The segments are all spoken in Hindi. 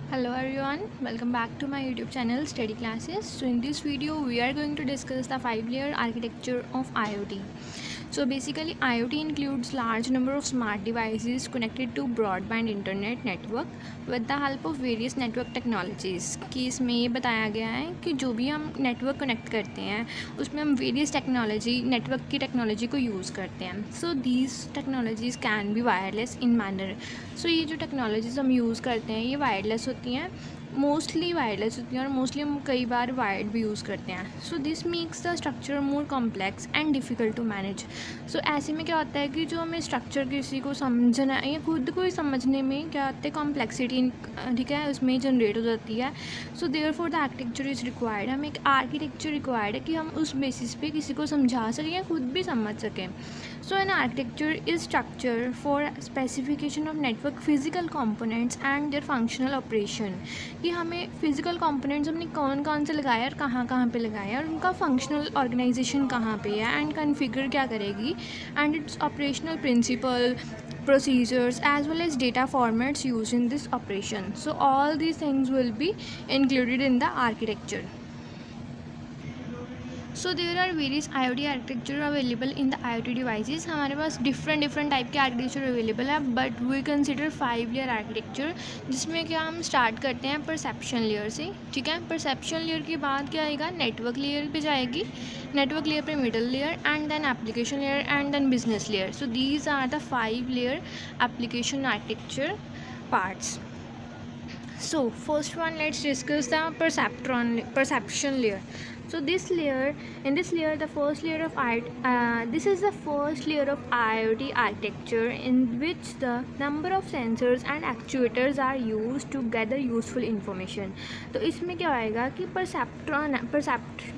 Hello everyone, welcome back to my YouTube channel Study Classes. So in this video we are going to discuss the 5-layer architecture of IoT. So basically IoT includes large number of smart devices connected to broadband internet network with the help of various network technologies. कि इसमें ये बताया गया है कि जो भी हम नेटवर्क कनेक्ट करते हैं उसमें हम वेरियस टेक्नोलॉजी नेटवर्क की टेक्नोलॉजी को यूज़ करते हैं. So these technologies can be wireless in manner. So ये जो टेक्नोलॉजीज़ हम यूज़ करते हैं ये वायरलेस होती हैं, मोस्टली वायरलेस होती हैं और मोस्टली हम कई बार वायर्ड भी यूज़ करते हैं. So this makes the structure more complex and difficult to manage. So ऐसे में क्या होता है कि जो हमें स्ट्रक्चर किसी को समझना है या खुद को ही समझने में क्या होता है कॉम्प्लेक्सिटी, ठीक है, उसमें जनरेट हो जाती है. So therefore the architecture is required. हमें एक आर्किटेक्चर रिक्वायर्ड है कि हम उस बेसिस पे किसी को समझा सकें या खुद भी समझ सकें. So an architecture is structure for specification of network physical components and their functional operation. कि हमें फिजिकल कंपोनेंट्स हमने कौन कौन से लगाए और कहाँ कहाँ पे लगाए और उनका फंक्शनल ऑर्गेनाइजेशन कहाँ पे है एंड कॉन्फ़िगर क्या करेगी and it's operational principle procedures as well as data formats used in this operation. So all these things will be included in the architecture. So there are various IoT architecture available in the IoT devices. हमारे पास डिफरेंट टाइप के आर्किटेक्चर अवेलेबल है, but we consider 5-layer architecture, जिसमें क्या हम स्टार्ट करते हैं परसेप्शन लेयर से. ठीक है, परसेप्शन लेयर के बाद क्या आएगा, नेटवर्क लेयर पे जाएगी, नेटवर्क लेयर पे middle layer and then application layer and then business layer. So these are the 5-layer application architecture parts. So first one, let's discuss the perception layer. So this layer, in this layer, the first layer of this is the first layer of IoT architecture in which the number of sensors and actuators are used to gather useful information. तो इसमें क्या आएगा कि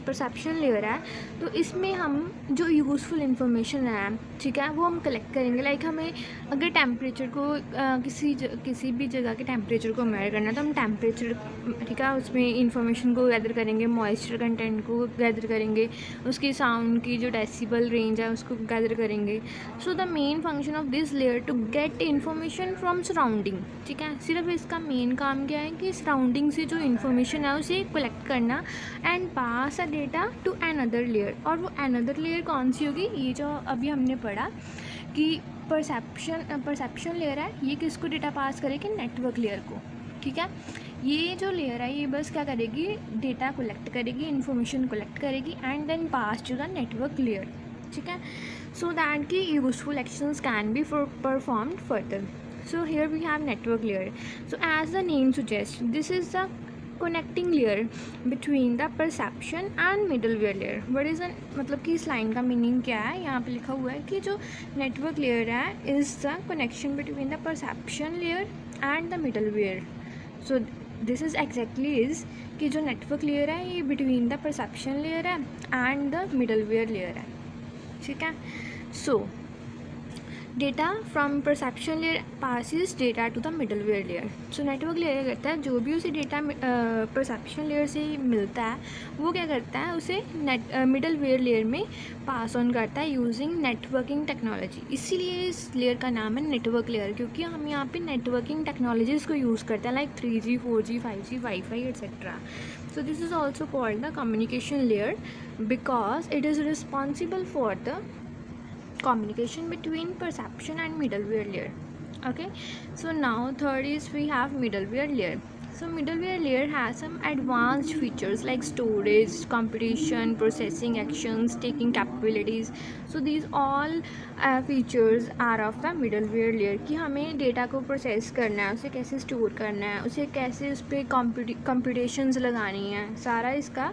परसेप्शन लेयर है, तो इसमें हम जो यूज़फुल इंफॉर्मेशन है, ठीक है, वो हम कलेक्ट करेंगे. लाइक हमें अगर टेम्परेचर को किसी भी जगह के टेम्परेचर को मेजर करना है तो हम टेम्परेचर, ठीक है, उसमें इंफॉर्मेशन को गैदर करेंगे, मॉइस्चर कंटेंट को गैदर करेंगे, उसकी साउंड की जो डेसिबल रेंज है उसको गैदर करेंगे. So the main function of this layer to get information from surrounding. ठीक है, सिर्फ इसका मेन काम क्या है कि सराउंडिंग से जो इन्फॉर्मेशन है उसे कलेक्ट करना and pass a data to another layer. और वो अनदर लेयर कौन सी होगी, ये जो अभी हमने पढ़ा कि परसेप्शन लेयर है, ये किसको डेटा पास करेगी, नेटवर्क लेयर को. ठीक है, ये जो लेयर है ये बस क्या करेगी, डेटा कलेक्ट करेगी, इन्फॉर्मेशन कलेक्ट करेगी and then pass to the network layer. ठीक है, सो दैट की useful actions can be performed further. So here we have network layer. So as the name suggest, this is the connecting layer between the perception and middleware layer. What is the, मतलब कि इस लाइन का मीनिंग क्या है, यहाँ पे लिखा हुआ है कि जो नेटवर्क लेयर है is the connection between the perception layer and the middleware. So this is exactly is कि जो नेटवर्क लेयर है ये बिटवीन द परसेप्शन लेयर है एंड द मिडलवेयर लेयर है. ठीक है, so data from perception layer passes data to the middleware layer. सो नेटवर्क लेयर करता है जो भी उसे डेटा परसेप्शन लेयर से मिलता है वो क्या करता है, उसे मिडलवेयर लेयर में पास ऑन करता है यूजिंग नेटवर्किंग टेक्नोलॉजी. इसीलिए इस लेयर का नाम है नेटवर्क लेयर, क्योंकि हम यहाँ पे नेटवर्किंग टेक्नोलॉजीज़ को यूज़ करते हैं, like 3G 4G 5G wifi etcetera. So this is also called the communication layer because it is responsible for the communication between perception and middleware layer. Okay, so now third is we have middleware layer. So middleware layer has some advanced features like storage, computation, processing actions, taking capabilities. So these all features are of the middleware layer कि हमें डेटा को प्रोसेस करना है, उसे कैसे स्टोर करना है, उसे कैसे उस पर कंप्यूटेशंस लगानी है, सारा इसका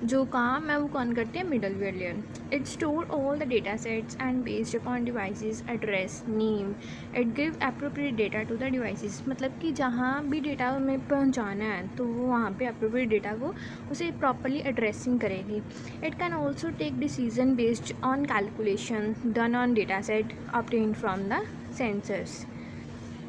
जो काम है वो कौन करते हैं, middleware layer. It store all the data sets and based upon devices address name. It give appropriate data to the devices. मतलब कि जहाँ भी डेटा हमें पहुँचाना है तो वो वहाँ पे एप्रोप्रिएट डेटा को उसे प्रॉपरली एड्रेसिंग करेगी. It can also take decision based on calculation done on data set obtained from the sensors.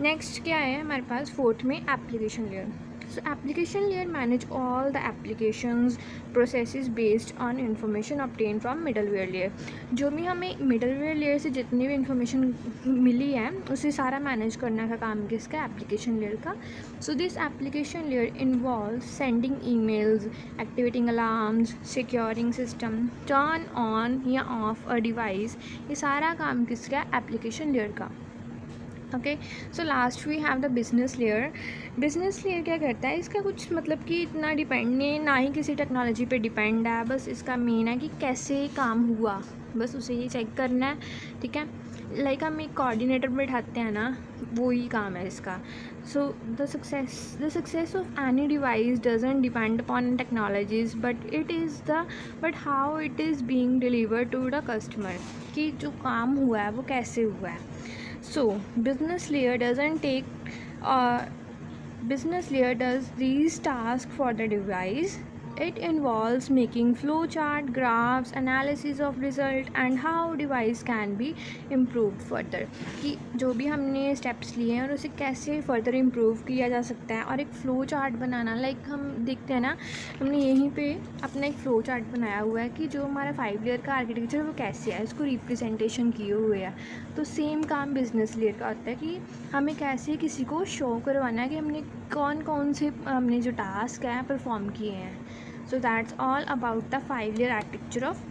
Next क्या है हमारे पास, फोर्थ में application layer. So application layer manage all the applications processes based on information obtained from middleware layer. जो भी हमें middleware layer से जितनी भी information मिली है उसे सारा manage करने का काम किसका, application layer का. So this application layer involves sending emails, activating alarms, securing system, turn on या off a device. ये सारा काम किसका, application layer का. Okay. So last we have the business layer. Business layer क्या करता है, इसका कुछ मतलब कि इतना डिपेंड नहीं, ना ही किसी टेक्नोलॉजी पे डिपेंड है. बस इसका मेन है कि कैसे काम हुआ, बस उसे ये चेक करना है. ठीक है, लाइक हम एक कोऑर्डिनेटर बैठाते हैं ना, वो ही काम है इसका. So the success of any device doesn't depend upon technologies but how it is being delivered to the customer, कि जो काम हुआ है वो कैसे हुआ है. So business layer does these tasks for the device. It involves making flowchart, graphs, analysis of result and how device can be improved further. कि जो भी हमने steps लिए हैं और उसे कैसे further improve किया जा सकता है. और एक flow chart बनाना, लाइक हम देखते हैं ना, हमने यहीं पे अपना एक flow chart बनाया हुआ है कि जो हमारा 5 layer का आर्किटेक्चर वो कैसे है, इसको रिप्रेजेंटेशन किए हुए है. तो सेम काम बिजनेस लेयर का होता है कि हमें कैसे किसी को शो करवाना है कि हमने कौन कौन से हमने जो टास्क है परफॉर्म किए हैं. So that's all about the 5 layer architecture of